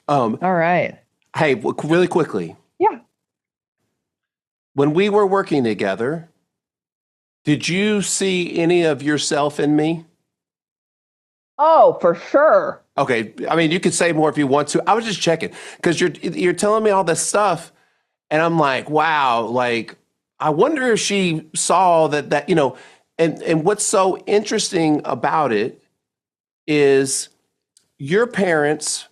All right. Hey, really quickly, Yeah. when we were working together, did you see any of yourself in me? Oh, for sure. Okay, I mean, you could say more if you want to. I was just checking because you're telling me all this stuff, and I'm like, wow, like I wonder if she saw that. And what's so interesting about it is your parents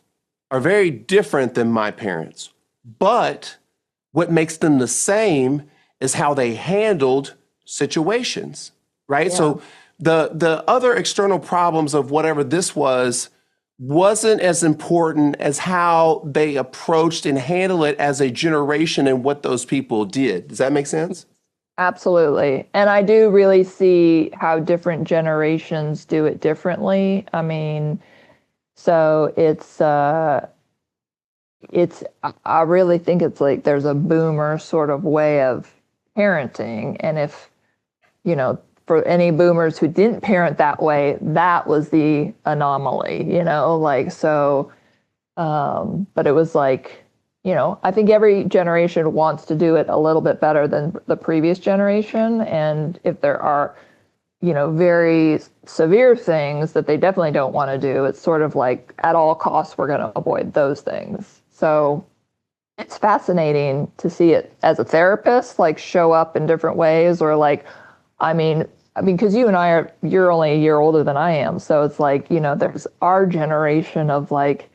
are very different than my parents, but what makes them the same is how they handled situations, right? Yeah. So the other external problems of whatever this wasn't as important as how they approached and handled it as a generation and what those people did. Does that make sense? Absolutely. And I do really see how different generations do it differently. I mean, so I really think it's like there's a boomer sort of way of parenting. And if, for any boomers who didn't parent that way, that was the anomaly, like so. But it was like, I think every generation wants to do it a little bit better than the previous generation. And if there are, very severe things that they definitely don't want to do, it's sort of like at all costs, we're going to avoid those things. So it's fascinating to see it as a therapist, like show up in different ways or like, I mean, because you're only a year older than I am. So it's like, there's our generation of like,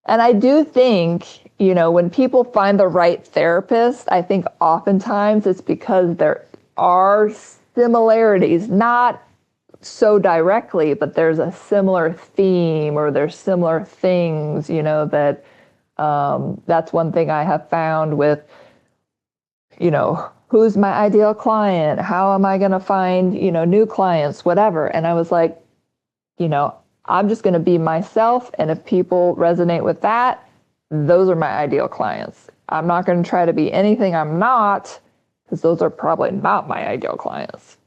and I do think, when people find the right therapist, I think oftentimes it's because there are similarities, not so directly, but there's a similar theme or there's similar things, that that's one thing I have found with, who's my ideal client? How am I going to find, new clients, whatever. And I was like, you know, I'm just going to be myself. And if people resonate with that, those are my ideal clients. I'm not going to try to be anything I'm not, because those are probably not my ideal clients.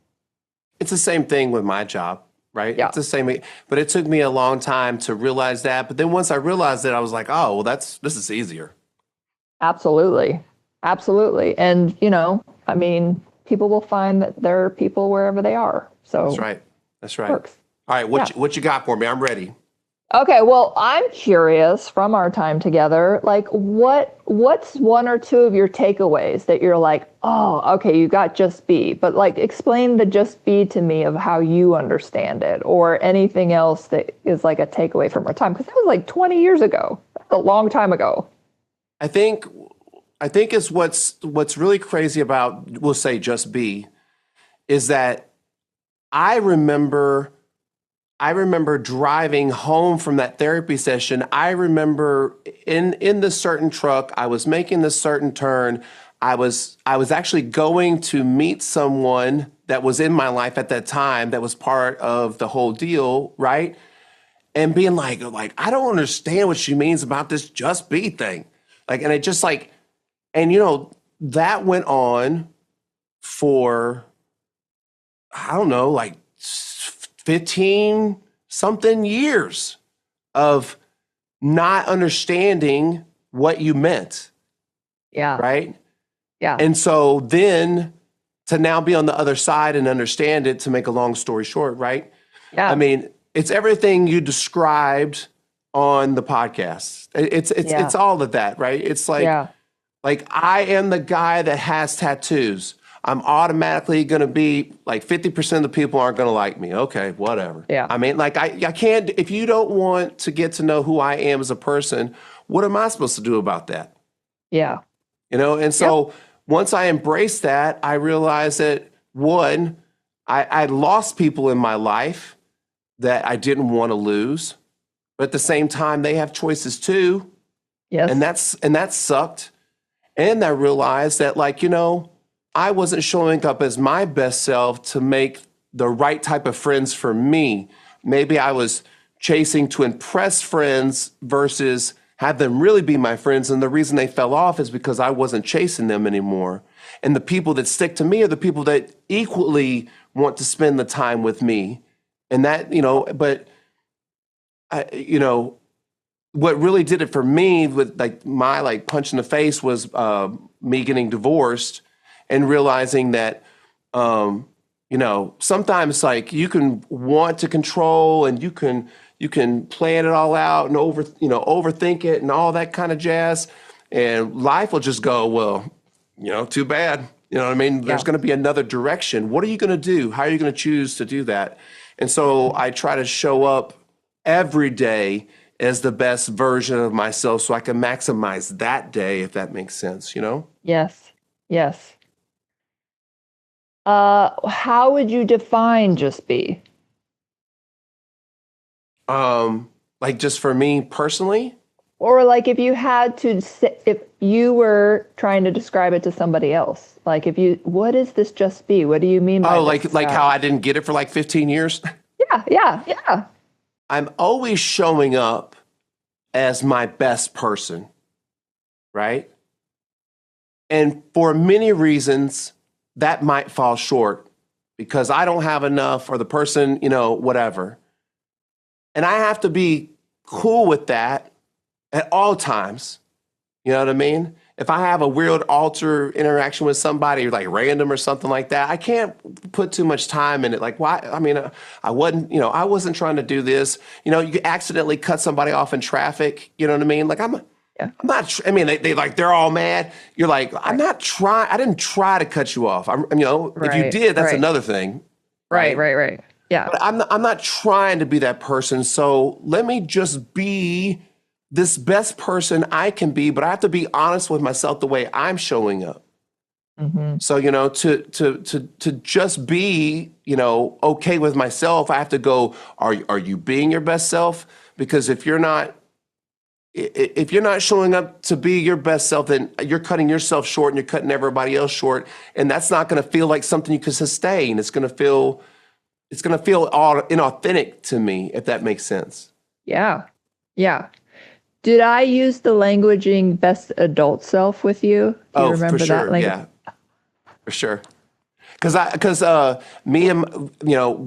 It's the same thing with my job, right? Yeah, It's the same, but it took me a long time to realize that. But then once I realized it, I was like, oh, well, this is easier. absolutely. Absolutely. And, I mean, people will find that there are people wherever they are. That's So right. That's it right. works. All right, Yeah. what you got for me? I'm ready. Okay, well, I'm curious from our time together, like what's one or two of your takeaways that you're like, oh, okay, you got just be, but like explain the just be to me of how you understand it, or anything else that is like a takeaway from our time, because that was like 20 years ago. That's a long time ago. I think I think is what's really crazy about we'll say just be is that I remember I remember driving home from that therapy session. I remember in this certain truck, I was making this certain turn. I was actually going to meet someone that was in my life at that time that was part of the whole deal, right? And being like I don't understand what she means about this just be thing. Like and it just like and that went on for I don't know, like 15 something years of not understanding what you meant, Yeah, right? yeah, And so then to now be on the other side and understand it, to make a long story short, right? I yeah, mean, it's everything you described on the podcast. It's yeah, all of that, right? It's yeah, like I am the guy that has tattoos. I'm automatically going to be like 50% of the people aren't going to like me. Okay, whatever. yeah, I mean, like I can't, if you don't want to get to know who I am as a person, what am I supposed to do about that? yeah, And yep, so once I embraced that, I realized that one, I lost people in my life that I didn't want to lose. But at the same time, they have choices too. And yes, that sucked. And I realized that, I wasn't showing up as my best self to make the right type of friends for me. Maybe I was chasing to impress friends versus have them really be my friends. And the reason they fell off is because I wasn't chasing them anymore. And the people that stick to me are the people that equally want to spend the time with me. And that, but I, what really did it for me with like my like punch in the face was me getting divorced and realizing that you know, sometimes like you can want to control and you can plan it all out and overthink it and all that kind of jazz, and life will just go, well, you know, too bad. You know what I mean? There's Yeah. going to be another direction. What are you going to do? How are you going to choose to do that? And so I try to show up every day as the best version of myself so I can maximize that day, if that makes sense, you know? Yes. Yes. How would you define just be? Like just for me personally, Or like if you had to say, if you were trying to describe it to somebody else, like if you, what is this just be? What do you mean by oh, this? like how I didn't get it for like 15 years. Yeah, yeah, yeah. I'm always showing up as my best person, right? And for many reasons, that might fall short because I don't have enough or the person, you know, whatever. And I have to be cool with that at all times. You know what I mean? If I have a weird alter interaction with somebody, like random or something like that, I can't put too much time in it. Like, why? I mean, I wasn't, you know, I wasn't trying to do this. You know, you accidentally cut somebody off in traffic. You know what I mean? Like, Yeah. I'm not. I mean, they like they're all mad. You're like, I'm Right. not trying. I didn't try to cut you off. You know, if you Right. did, that's Right. another thing, Right. right? Right. Right. Yeah. But I'm not trying to be that person. So let me just be this best person I can be. But I have to be honest with myself the way I'm showing up. Mm-hmm. So you know, to just be, you know, okay with myself, I have to go. Are you being your best self? Because if you're not showing up to be your best self, then you're cutting yourself short and you're cutting everybody else short. And that's not going to feel like something you can sustain. It's going to feel all inauthentic to me, if that makes sense. Yeah. Yeah. Did I use the languaging best adult self with you? Do you Oh, for remember that sure. language? Yeah, for sure. Because me and, you know,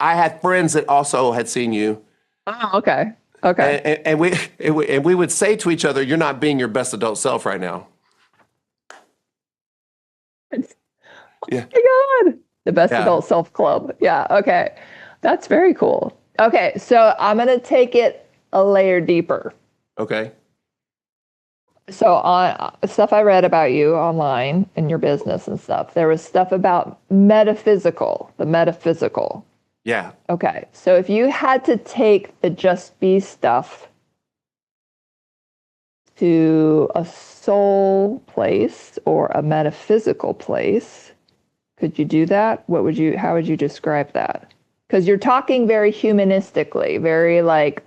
I had friends that also had seen you. Oh, okay. Okay. And we would say to each other, "You're not being your best adult self right now." Yeah, Oh my God. The best yeah. adult self club. Yeah. Okay. That's very cool. Okay. So I'm going to take it a layer deeper. Okay. So on stuff I read about you online and your business and stuff, there was stuff about metaphysical, the metaphysical. Yeah. Okay. So if you had to take the just be stuff to a soul place or a metaphysical place, could you do that? How would you describe that? Because you're talking very humanistically, very like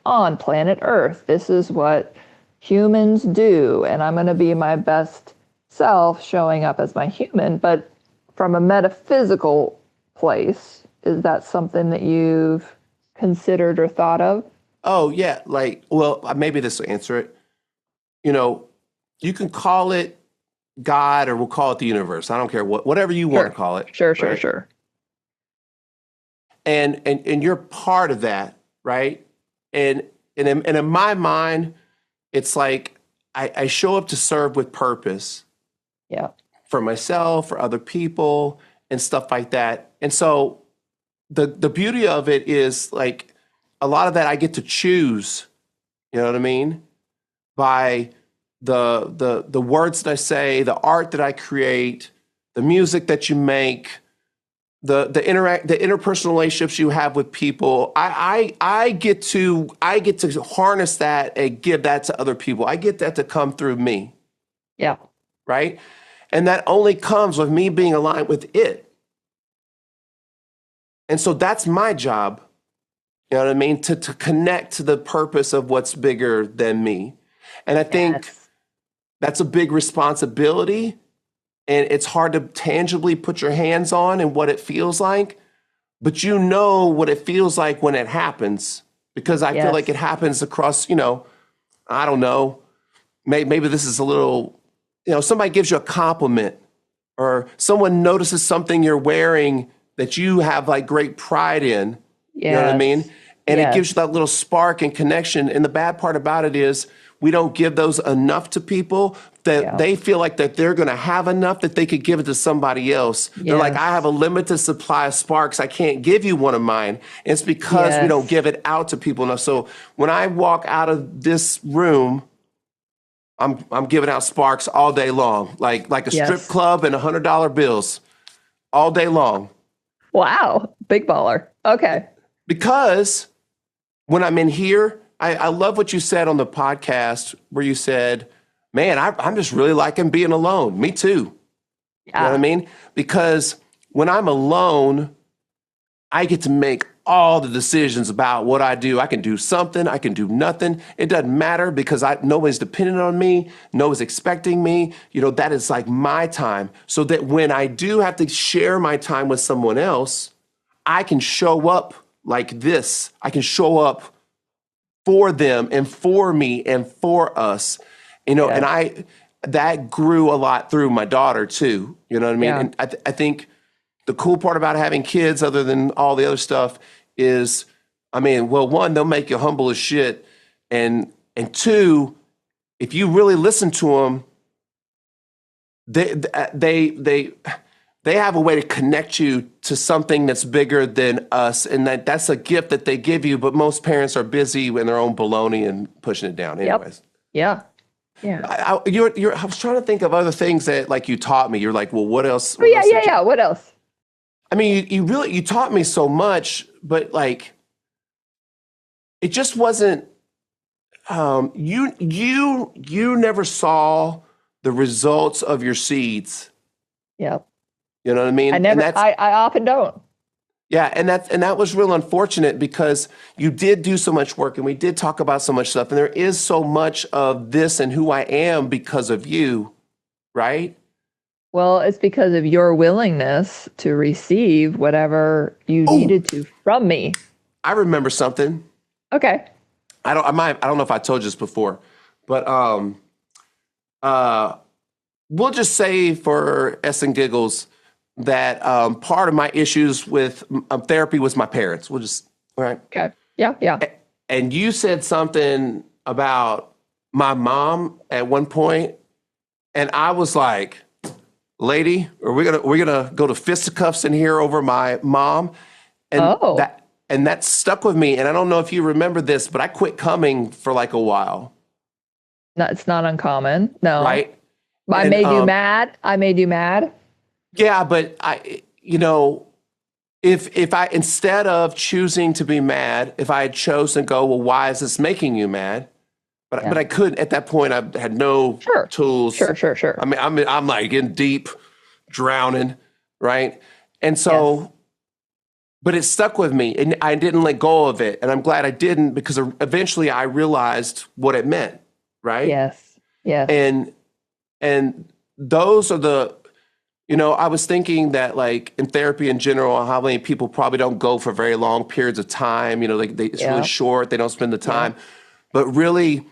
on planet Earth, this is what humans do, and I'm going to be my best self showing up as my human. But from a metaphysical place, is that something that you've considered or thought of? Oh, yeah. Like, well, maybe this will answer it. You know, you can call it God or we'll call it the universe. I don't care whatever you want to Sure. call it. Sure, sure, Right. sure. And you're part of that, right? And in my mind, it's like I show up to serve with purpose Yeah. for myself, for other people, and stuff like that. And so the beauty of it is like a lot of that I get to choose, you know what I mean? By the words that I say, the art that I create, the music that you make, the interpersonal relationships you have with people. I get to harness that and give that to other people. I get that to come through me, Yeah. right? And that only comes with me being aligned with it. And so that's my job. You know what I mean? To connect to the purpose of what's bigger than me. And I think Yes. that's a big responsibility. And it's hard to tangibly put your hands on and what it feels like. But you know what it feels like when it happens. Because I feel like it Yes. happens across, you know, I don't know. Maybe this is a little, you know, somebody gives you a compliment or someone notices something you're wearing that you have like great pride in. You know what I mean? Yes. And it gives Yes. you that little spark and connection. And the bad part about it is we don't give those enough to people that Yeah. they feel like that they're going to have enough that they could give it to somebody else. They're like, I have Yes. a limited supply of sparks. I can't give you one of mine. And it's because we don't Yes. give it out to people enough. So when I walk out of this room, I'm giving out sparks all day long, like a strip Yes. club and $100 bills all day long. Wow. Big baller. Okay. Because when I'm in here, I love what you said on the podcast where you said, man, I'm just really liking being alone. Me too. You know what I Yeah. mean? Because when I'm alone, I get to make all the decisions about what I do. I can do something, I can do nothing. It doesn't matter because nobody's dependent on me, nobody's expecting me. You know, that is like my time. So that when I do have to share my time with someone else, I can show up like this. I can show up for them and for me and for us. You know, and Yes. that grew a lot through my daughter too. You know what I mean? Yeah. And I think the cool part about having kids, other than all the other stuff, is, I mean, well, one, they'll make you humble as shit, and two, if you really listen to them, they they have a way to connect you to something that's bigger than us, and that's a gift that they give you. But most parents are busy in their own baloney and pushing it down. Yep. Anyways, Yeah. Yeah. I was trying to think of other things that like you taught me. You're like, well, what else? Oh What yeah, else yeah, did you? yeah. What else? I mean, you really you taught me so much, but like it just wasn't. You never saw the results of your seeds. Yep. You know what I mean? I And never. that's I often don't. yeah, and that was real unfortunate because you did do so much work and we did talk about so much stuff, and there is so much of this and who I am because of you, right? Well, it's because of your willingness to receive whatever you Oh, needed to from me. I remember something. Okay. I don't know if I told you this before, but uh we'll just say for S and giggles that part of my issues with therapy was my parents. We'll just all right. Okay. Yeah. Yeah. And you said something about my mom at one point, and I was like, "Lady, are we gonna go to fisticuffs in here over my mom?" And Oh, that stuck with me. And I don't know if you remember this, but I quit coming for like a while, no, it's not uncommon. No. right? I And made you mad. I made you mad. yeah, but I, you know, if I instead of choosing to be mad, if I had chosen to go, well, why is this making you mad? But Yeah. I couldn't at that point. I had no Sure. tools. Sure. Sure. Sure. I mean, I'm like in deep, drowning, right? And Yes. so, but it stuck with me, and I didn't let go of it, and I'm glad I didn't because eventually I realized what it meant, right? Yes. Yes. And those are the, you know, I was thinking that like in therapy in general, how many people probably don't go for very long periods of time. You know, it's really Yeah. short. They don't spend the Yeah. time, but really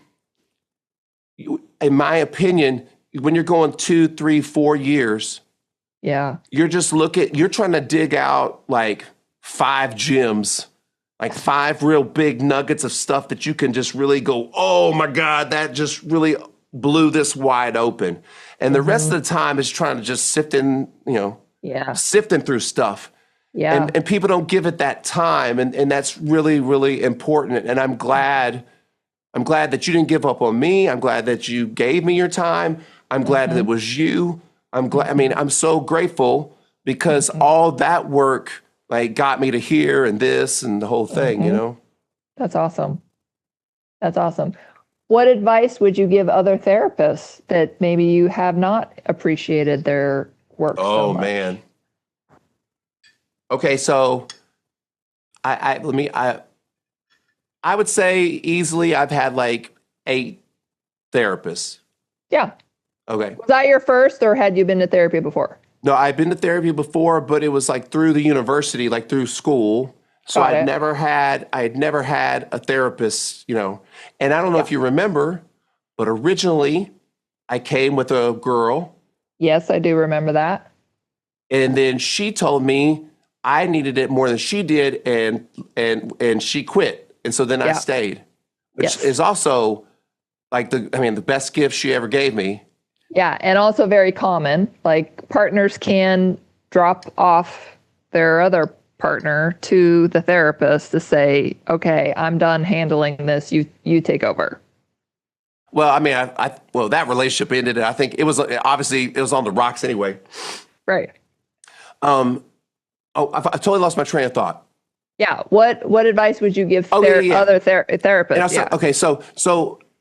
in my opinion, when you're going 2, 3, 4 years, Yeah. you're trying to dig out like 5 gems, like 5 real big nuggets of stuff that you can just really go, oh my God, that just really blew this wide open. And the rest of the time is trying to just Yeah. sifting through stuff. Yeah. And people don't give it that time. And that's really, really important. And I'm glad that you didn't give up on me. I'm glad that you gave me your time. I'm glad that it was you. I mean, I'm so grateful because all that work like got me to here and this and the whole thing, you know? That's awesome. That's awesome. What advice would you give other therapists that maybe you have not appreciated their work so Oh much? man. Okay, so I would say easily I've had like 8 therapists. Yeah. Okay. Was that your first, or had you been to therapy before? No, I've been to therapy before, but it was like through the university, like through school. So Got it. I had never had a therapist, you know. And I don't know Yeah. if you remember, but originally I came with a girl, Yes, I do remember that. and then she told me I needed it more than she did, and she quit. And so then I Yeah. stayed, which Yes. is also like the best gift she ever gave me. Yeah. And also very common. Like partners can drop off their other partner to the therapist to say, okay, I'm done handling this. You take over. Well, I mean, well, that relationship ended. I think it was obviously it was on the rocks anyway. Right. Um, oh, I totally lost my train of thought. Yeah. What advice would you give Oh, yeah. other And therapists? Yeah. okay,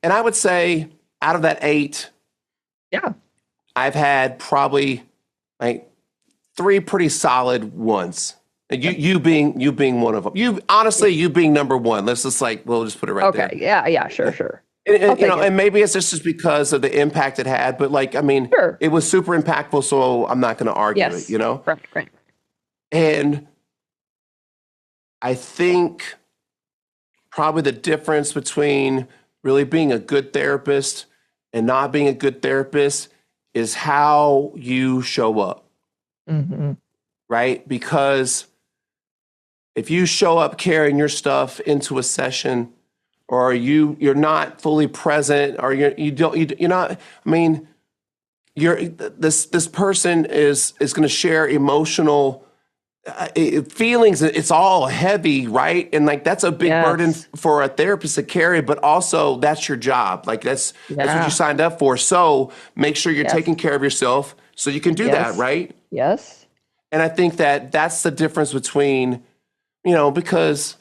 and I would say out of that 8, Yeah. I've had probably like 3 pretty solid ones. And you being one of them. You being number 1. Let's just we'll just put it right there. Okay. Yeah. Yeah. Sure. And, and maybe it's just because of the impact it had, but Sure. it was super impactful, so I'm not going to argue Yes. it, Right. And I think probably the difference between really being a good therapist and not being a good therapist is how you show up, Mm-hmm. right? Because if you show up carrying your stuff into a session, or you're not fully present, or you're not. I mean, this person is going to share emotional feelings. It's all heavy, right? And that's a big burden for a therapist to carry. But also, that's your job. That's what you signed up for. So make sure you're taking care of yourself so you can do that, right? Yes. And I think that's the difference between, because.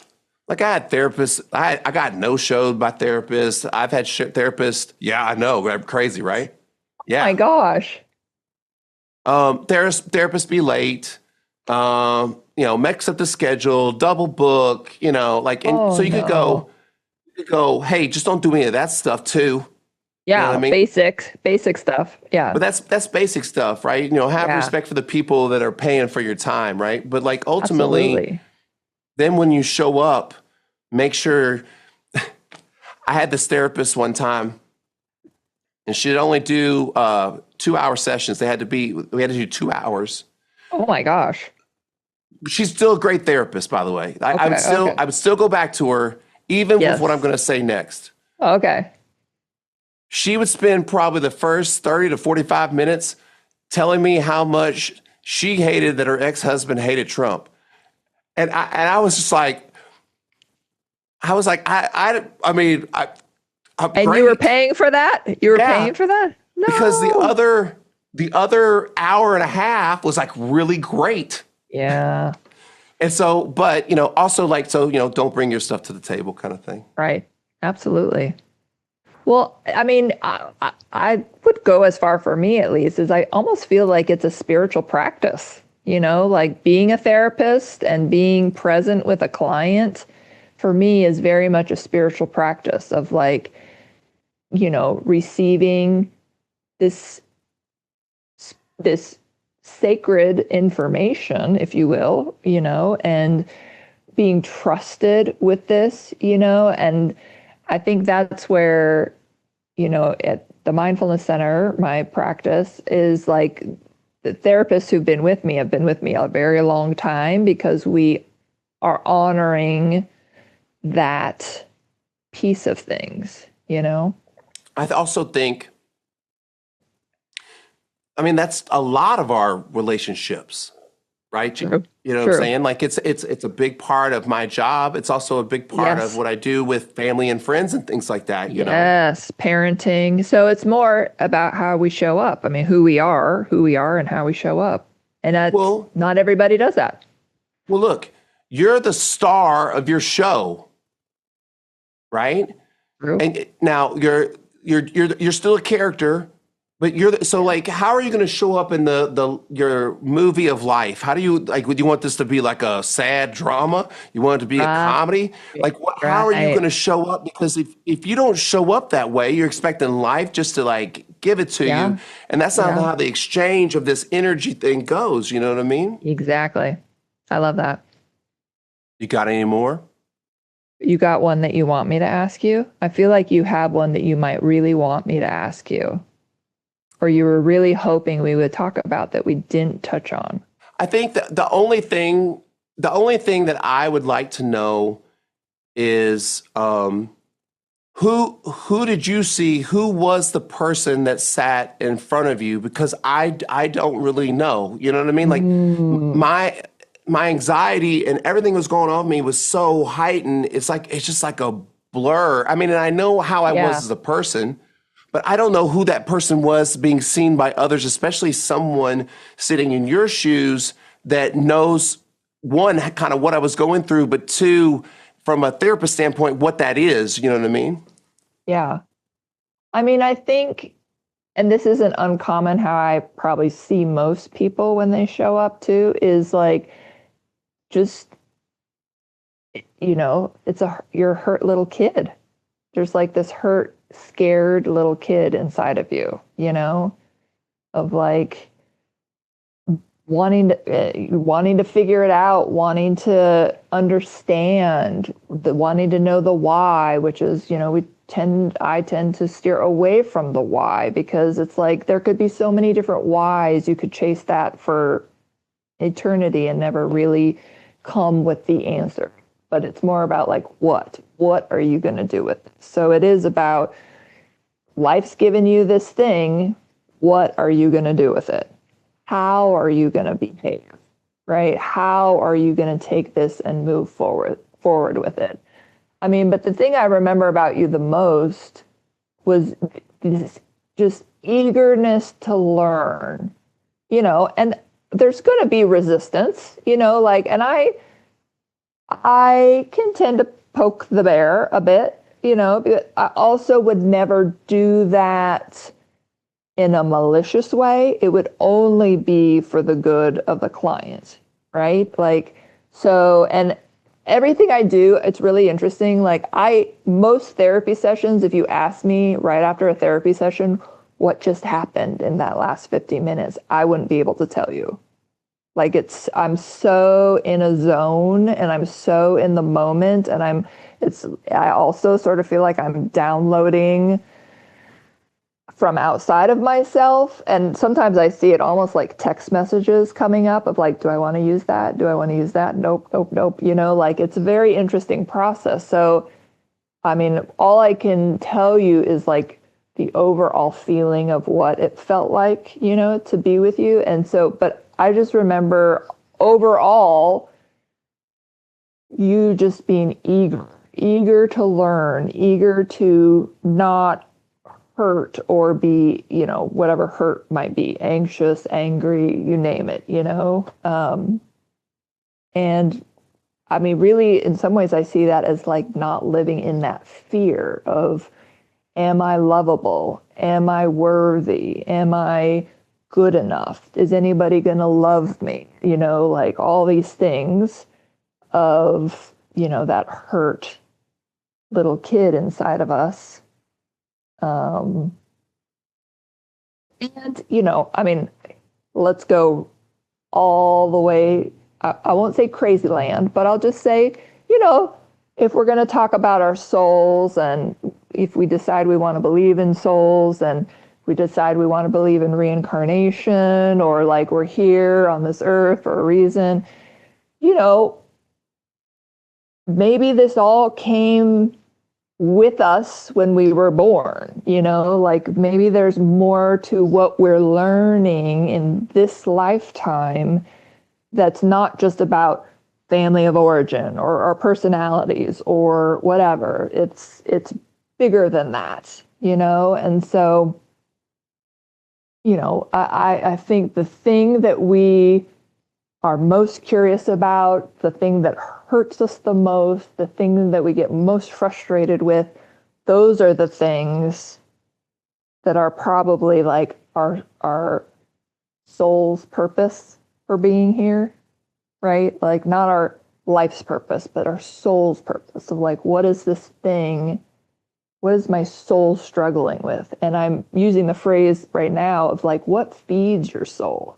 I had therapists. I got no-showed by therapists. I've had therapists. Yeah, I know. I'm crazy, right? Yeah. Oh my gosh. Therapists be late. Mix up the schedule, double book. So you could go. Hey, just don't do any of that stuff too. Yeah, you know what I mean? basic stuff. Yeah. But that's basic stuff, right? Have respect for the people that are paying for your time, right? But ultimately. Absolutely. Then when you show up, make sure. I had this therapist one time, and she'd only do 2-hour sessions. We had to do 2 hours. Oh my gosh. She's still a great therapist, by the way. I would still go back to her, even with what I'm going to say next. Okay. She would spend probably the first 30 to 45 minutes telling me how much she hated that her ex-husband hated Trump. And I was just I mean, and great. you were paying for that? You were paying for that? No. Because the other hour and a half was really great. Yeah. And so, but also don't bring your stuff to the table kind of thing. Right. Absolutely. Well, I mean, I would go as far, for me at least, as I almost feel like it's a spiritual practice. Being a therapist and being present with a client, for me, is very much a spiritual practice of receiving this sacred information, if you will, and being trusted with this, and I think that's where, at the Mindfulness Center, my practice is the therapists who've been with me have been with me a very long time, because we are honoring that piece of things, I also think, that's a lot of our relationships, right? True. You know what I'm saying? It's a big part of my job. It's also a big part of what I do with family and friends and things like that, you know? Yes, parenting. So it's more about how we show up. I mean, who we are and how we show up. And not everybody does that. Well, look, you're the star of your show, right? True. And now you're still a character. But how are you going to show up in your movie of life? How do you would you want this to be like a sad drama? You want it to be a comedy? How are you going to show up? Because if you don't show up that way, you're expecting life just to give it to you, and that's not how the exchange of this energy thing goes. You know what I mean? Exactly. I love that. You got any more? You got one that you want me to ask you? I feel like you have one that you might really want me to ask you, or you were really hoping we would talk about that we didn't touch on. I think that the only thing that I would like to know is who did you see? Who was the person that sat in front of you? Because I don't really know. You know what I mean? Like Mm, my anxiety and everything was going on with me was so heightened. It's just like a blur. I mean, and I know how I was yeah. as a person, but I don't know who that person was being seen by others, especially someone sitting in your shoes that knows one, kind of what I was going through, but two, from a therapist standpoint, what that is. You know what I mean? Yeah. I mean, I think, and this isn't uncommon how I probably see most people when they show up too, is like just, it's you're a hurt little kid. There's like this hurt, scared little kid inside of you, of like wanting to figure it out, wanting to understand, wanting to know the why, which is, I tend to steer away from the why because it's like there could be so many different whys. You could chase that for eternity and never really come with the answer. But it's more about like what are you going to do with it? So it is about life's given you this thing. What are you going to do with it? How are you going to behave? Right? How are you going to take this and move forward with it? I mean, but the thing I remember about you the most was this just eagerness to learn, and there's going to be resistance, like, and I can tend to poke the bear a bit, but I also would never do that in a malicious way. It would only be for the good of the client, right? Like, so, and everything I do, it's really interesting. Like, most therapy sessions, if you ask me right after a therapy session, what just happened in that last 50 minutes, I wouldn't be able to tell you. Like I'm so in a zone and I'm so in the moment and I also sort of feel like I'm downloading from outside of myself. And sometimes I see it almost like text messages coming up of like, do I want to use that? Do I want to use that? Nope, nope, nope. Like it's a very interesting process. So, I mean, all I can tell you is like the overall feeling of what it felt like, to be with you. And so, but I just remember overall you just being eager to learn, eager to not hurt or be, whatever hurt might be, anxious, angry, you name it, and I mean, really, in some ways, I see that as like not living in that fear of, am I lovable? Am I worthy? Am I good enough? Is anybody going to love me? Like all these things of, that hurt little kid inside of us. And, I mean, let's go all the way. I won't say crazy land, but I'll just say, if we're going to talk about our souls and if we decide we want to believe in souls and we decide we want to believe in reincarnation or like we're here on this earth for a reason, maybe this all came with us when we were born, like maybe there's more to what we're learning in this lifetime that's not just about family of origin or our personalities or whatever. It's bigger than that, and so, I think the thing that we are most curious about, the thing that hurts us the most, the thing that we get most frustrated with, those are the things that are probably like our soul's purpose for being here, right? Like not our life's purpose, but our soul's purpose of like, what is this thing? What is my soul struggling with? And I'm using the phrase right now of like, what feeds your soul?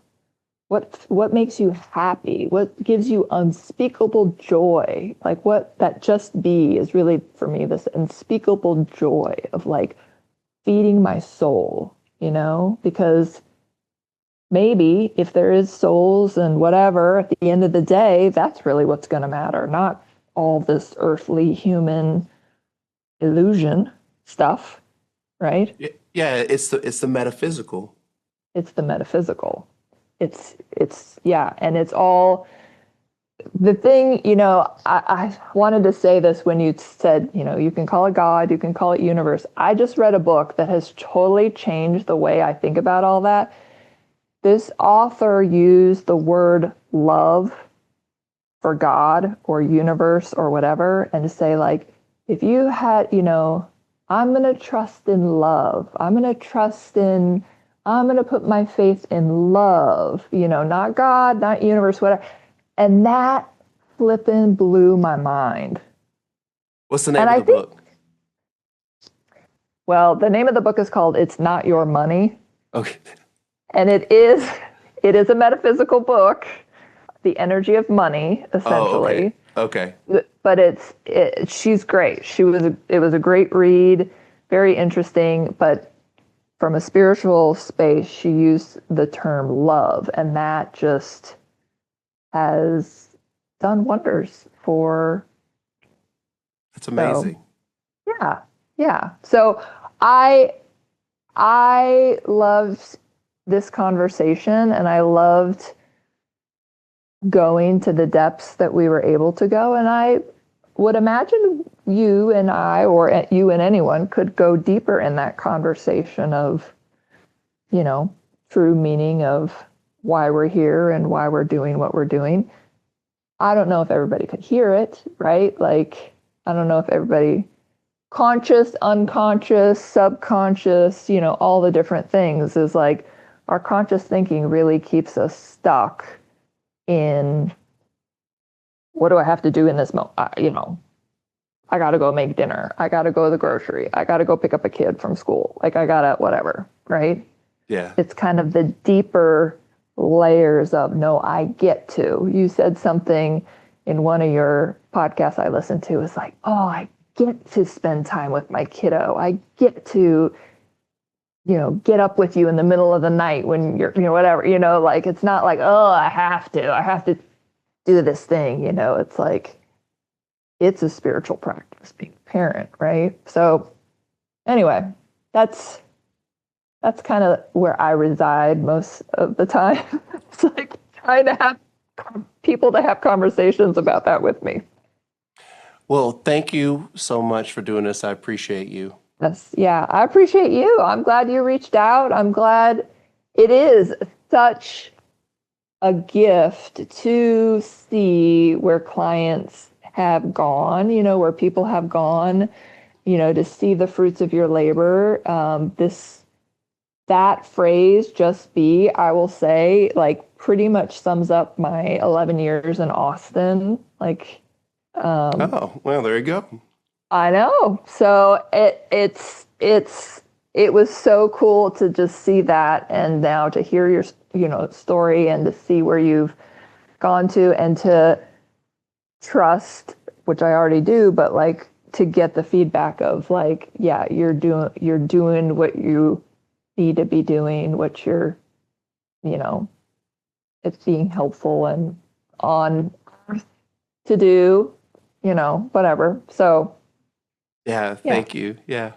What makes you happy? What gives you unspeakable joy? Like what that just be is really for me, this unspeakable joy of like feeding my soul, because maybe if there is souls and whatever, at the end of the day, that's really what's going to matter, not all this earthly human illusion stuff, right? Yeah, it's the metaphysical. It's the metaphysical. It's yeah, and it's all the thing, I wanted to say this when you said, you can call it God, you can call it universe. I just read a book that has totally changed the way I think about all that. This author used the word love for God or universe or whatever, and to say, like, if you had, I'm going to trust in love. I'm going to put my faith in love, not God, not universe, whatever. And that flipping blew my mind. What's the name And of I the think, book? well, the name of the book is called It's Not Your Money. Okay. And it is a metaphysical book, the energy of money, Oh, okay. essentially. Okay. But she's great. It was a great read, very interesting, but from a spiritual space, she used the term love, and that just has done wonders for. That's So amazing. yeah, yeah. So I I loved this conversation, and I loved going to the depths that we were able to go. And I would imagine you and I, or you and anyone, could go deeper in that conversation of, you know, true meaning of why we're here and why we're doing what we're doing. I don't know if everybody could hear it, right? Like, I don't know if everybody, conscious, unconscious, subconscious, all the different things, is like our conscious thinking really keeps us stuck in, what do I have to do in this moment? I got to go make dinner. I got to go to the grocery. I got to go pick up a kid from school. Like, I got to whatever, right? Yeah. It's kind of the deeper layers of, no, I get to. You said something in one of your podcasts I listened to, is like, oh, I get to spend time with my kiddo. I get to, get up with you in the middle of the night when you're, whatever, like, it's not like, oh, I have to do this thing, it's like, it's a spiritual practice being a parent, right? So anyway, that's kind of where I reside most of the time. It's like trying to have people to have conversations about that with me. Well, thank you so much for doing this. I appreciate you. Yes, yeah, I appreciate you. I'm glad you reached out. I'm glad. It is such a gift to see where clients have gone, where people have gone, to see the fruits of your labor. That phrase, just be, I will say, like, pretty much sums up my 11 years in Austin. Like, Oh, well, there you go. I know. So it was so cool to just see that, and now to hear your, story, and to see where you've gone to, and to trust, which I already do, but like to get the feedback of, like, yeah, you're doing what you need to be doing, what you're, you know, it's being helpful and on earth to do, whatever. So Yeah, yeah, thank you. Yeah.